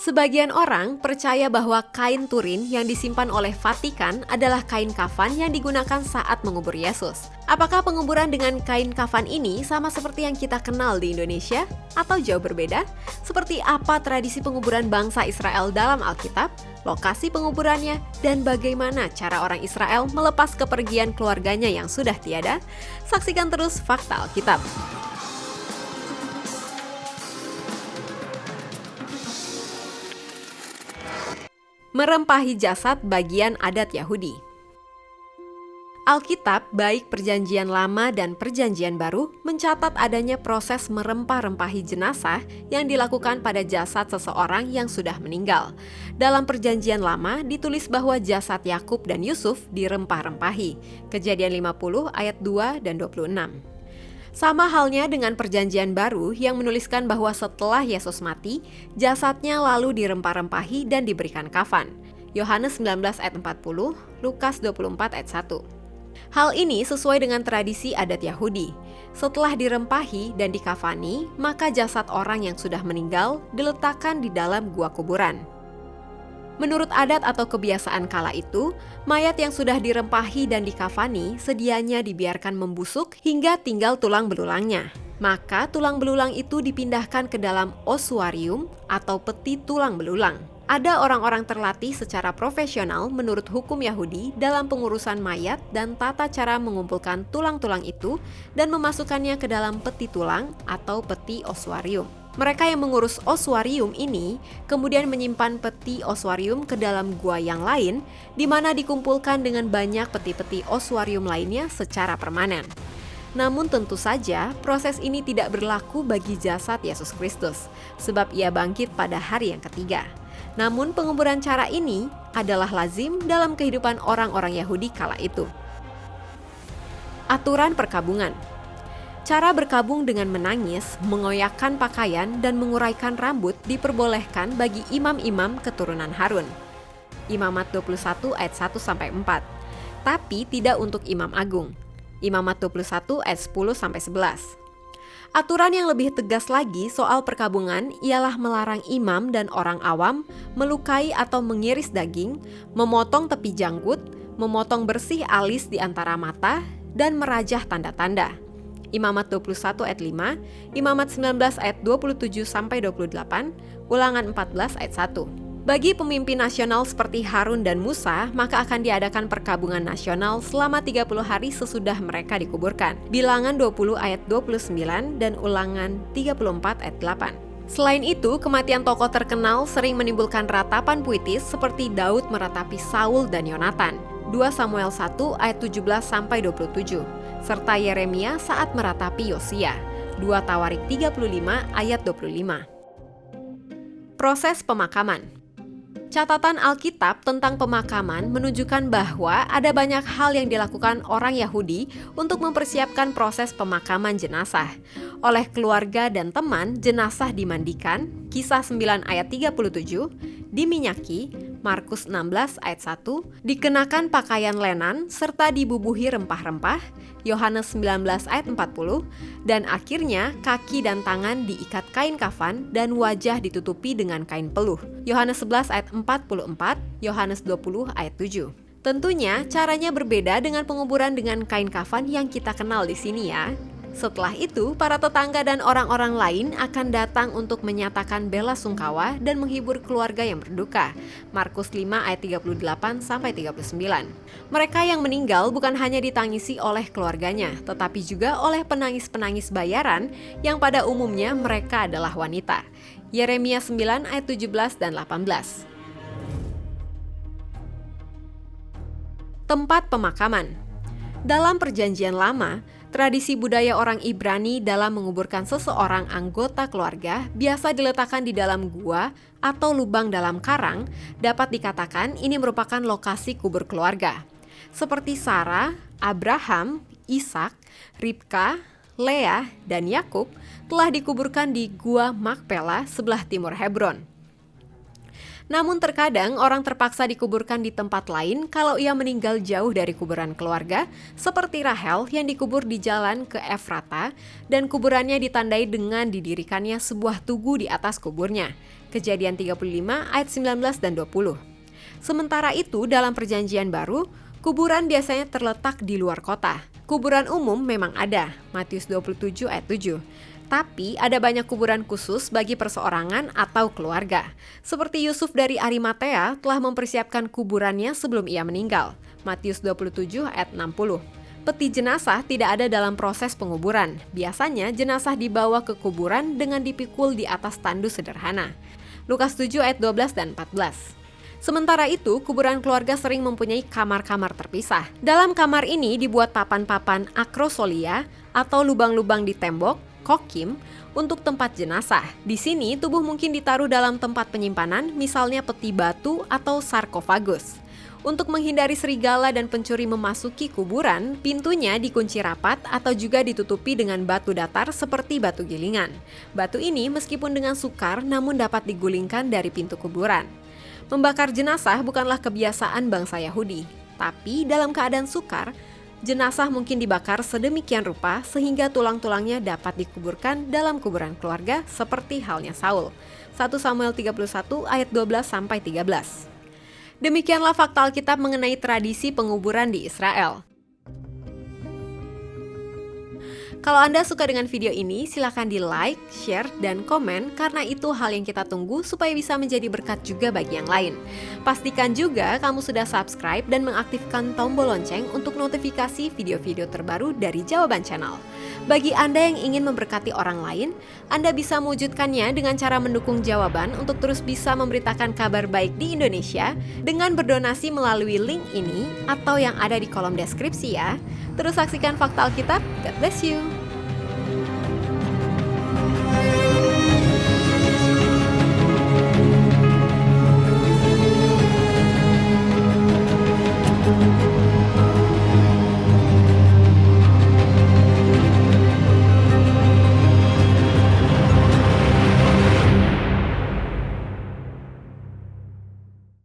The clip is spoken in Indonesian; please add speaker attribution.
Speaker 1: Sebagian orang percaya bahwa kain Turin yang disimpan oleh Vatikan adalah kain kafan yang digunakan saat mengubur Yesus. Apakah penguburan dengan kain kafan ini sama seperti yang kita kenal di Indonesia? Atau jauh berbeda? Seperti apa tradisi penguburan bangsa Israel dalam Alkitab, lokasi penguburannya, dan bagaimana cara orang Israel melepas kepergian keluarganya yang sudah tiada? Saksikan terus Fakta Alkitab. Merempahi jasad bagian adat Yahudi. Alkitab, baik Perjanjian Lama dan Perjanjian Baru, mencatat adanya proses merempah-rempahi jenazah yang dilakukan pada jasad seseorang yang sudah meninggal. Dalam Perjanjian Lama ditulis bahwa jasad Yakub dan Yusuf dirempah-rempahi. Kejadian 50 ayat 2 dan 26. Sama halnya dengan Perjanjian Baru yang menuliskan bahwa setelah Yesus mati, jasadnya lalu dirempah-rempahi dan diberikan kafan. Yohanes 19 ayat 40, Lukas 24 ayat 1. Hal ini sesuai dengan tradisi adat Yahudi. Setelah dirempahi dan dikafani, maka jasad orang yang sudah meninggal diletakkan di dalam gua kuburan. Menurut adat atau kebiasaan kala itu, mayat yang sudah dirempahi dan dikafani sedianya dibiarkan membusuk hingga tinggal tulang belulangnya. Maka tulang belulang itu dipindahkan ke dalam ossuarium atau peti tulang belulang. Ada orang-orang terlatih secara profesional menurut hukum Yahudi dalam pengurusan mayat dan tata cara mengumpulkan tulang-tulang itu dan memasukkannya ke dalam peti tulang atau peti ossuarium. Mereka yang mengurus ossuarium ini kemudian menyimpan peti ossuarium ke dalam gua yang lain, di mana dikumpulkan dengan banyak peti-peti ossuarium lainnya secara permanen. Namun tentu saja proses ini tidak berlaku bagi jasad Yesus Kristus, sebab ia bangkit pada hari yang ketiga. Namun penguburan cara ini adalah lazim dalam kehidupan orang-orang Yahudi kala itu. Aturan perkabungan. Cara berkabung dengan menangis, mengoyakkan pakaian, dan menguraikan rambut diperbolehkan bagi imam-imam keturunan Harun. Imamat 21 ayat 1-4. Tapi tidak untuk imam agung. Imamat 21 ayat 10-11. Aturan yang lebih tegas lagi soal perkabungan ialah melarang imam dan orang awam melukai atau mengiris daging, memotong tepi janggut, memotong bersih alis di antara mata, dan merajah tanda-tanda. Imamat 21 ayat 5, Imamat 19 ayat 27-28, Ulangan 14 ayat 1. Bagi pemimpin nasional seperti Harun dan Musa, maka akan diadakan perkabungan nasional selama 30 hari sesudah mereka dikuburkan. Bilangan 20 ayat 29 dan Ulangan 34 ayat 8. Selain itu, kematian tokoh terkenal sering menimbulkan ratapan puitis seperti Daud meratapi Saul dan Yonatan. 2 Samuel 1 ayat 17-27, serta Yeremia saat meratapi Yosia. 2 Tawarik 35 ayat 25. Proses pemakaman. Catatan Alkitab tentang pemakaman menunjukkan bahwa ada banyak hal yang dilakukan orang Yahudi untuk mempersiapkan proses pemakaman jenazah. Oleh keluarga dan teman, jenazah dimandikan, Kisah 9 ayat 37, diminyaki, Markus 16 ayat 1, dikenakan pakaian lenan serta dibubuhi rempah-rempah, Yohanes 19 ayat 40, dan akhirnya kaki dan tangan diikat kain kafan dan wajah ditutupi dengan kain peluh, Yohanes 11 ayat 44, Yohanes 20 ayat 7. Tentunya caranya berbeda dengan penguburan dengan kain kafan yang kita kenal di sini ya. Setelah itu, para tetangga dan orang-orang lain akan datang untuk menyatakan bela sungkawa dan menghibur keluarga yang berduka. Markus 5 ayat 38-39. Mereka yang meninggal bukan hanya ditangisi oleh keluarganya, tetapi juga oleh penangis-penangis bayaran yang pada umumnya mereka adalah wanita. Yeremia 9 ayat 17 dan 18. Tempat pemakaman. Dalam Perjanjian Lama, tradisi budaya orang Ibrani dalam menguburkan seseorang anggota keluarga biasa diletakkan di dalam gua atau lubang dalam karang. Dapat dikatakan ini merupakan lokasi kubur keluarga. Seperti Sarah, Abraham, Ishak, Ribka, Leah, dan Yakub telah dikuburkan di Gua Makpela sebelah timur Hebron. Namun terkadang orang terpaksa dikuburkan di tempat lain kalau ia meninggal jauh dari kuburan keluarga, seperti Rahel yang dikubur di jalan ke Efrata dan kuburannya ditandai dengan didirikannya sebuah tugu di atas kuburnya. Kejadian 35 ayat 19 dan 20. Sementara itu dalam Perjanjian Baru, kuburan biasanya terletak di luar kota. Kuburan umum memang ada, Matius 27 ayat 7. Tapi ada banyak kuburan khusus bagi perseorangan atau keluarga. Seperti Yusuf dari Arimatea telah mempersiapkan kuburannya sebelum ia meninggal. Matius 27 ayat 60. Peti jenazah tidak ada dalam proses penguburan. Biasanya jenazah dibawa ke kuburan dengan dipikul di atas tandu sederhana. Lukas 7 ayat 12 dan 14. Sementara itu, kuburan keluarga sering mempunyai kamar-kamar terpisah. Dalam kamar ini dibuat papan-papan akrosolia atau lubang-lubang di tembok, kokim, untuk tempat jenazah. Di sini tubuh mungkin ditaruh dalam tempat penyimpanan, misalnya peti batu atau sarkofagus. Untuk menghindari serigala dan pencuri memasuki kuburan, pintunya dikunci rapat atau juga ditutupi dengan batu datar seperti batu gilingan. Batu ini meskipun dengan sukar namun dapat digulingkan dari pintu kuburan. Membakar jenazah bukanlah kebiasaan bangsa Yahudi, tapi dalam keadaan sukar, jenazah mungkin dibakar sedemikian rupa sehingga tulang-tulangnya dapat dikuburkan dalam kuburan keluarga seperti halnya Saul. 1 Samuel 31 ayat 12-13. Demikianlah fakta Alkitab mengenai tradisi penguburan di Israel. Kalau Anda suka dengan video ini, silakan di-like, share, dan komen karena itu hal yang kita tunggu supaya bisa menjadi berkat juga bagi yang lain. Pastikan juga kamu sudah subscribe dan mengaktifkan tombol lonceng untuk notifikasi video-video terbaru dari Jawaban Channel. Bagi Anda yang ingin memberkati orang lain, Anda bisa mewujudkannya dengan cara mendukung Jawaban untuk terus bisa memberitakan kabar baik di Indonesia dengan berdonasi melalui link ini atau yang ada di kolom deskripsi ya. Terus saksikan Fakta Alkitab. God bless you!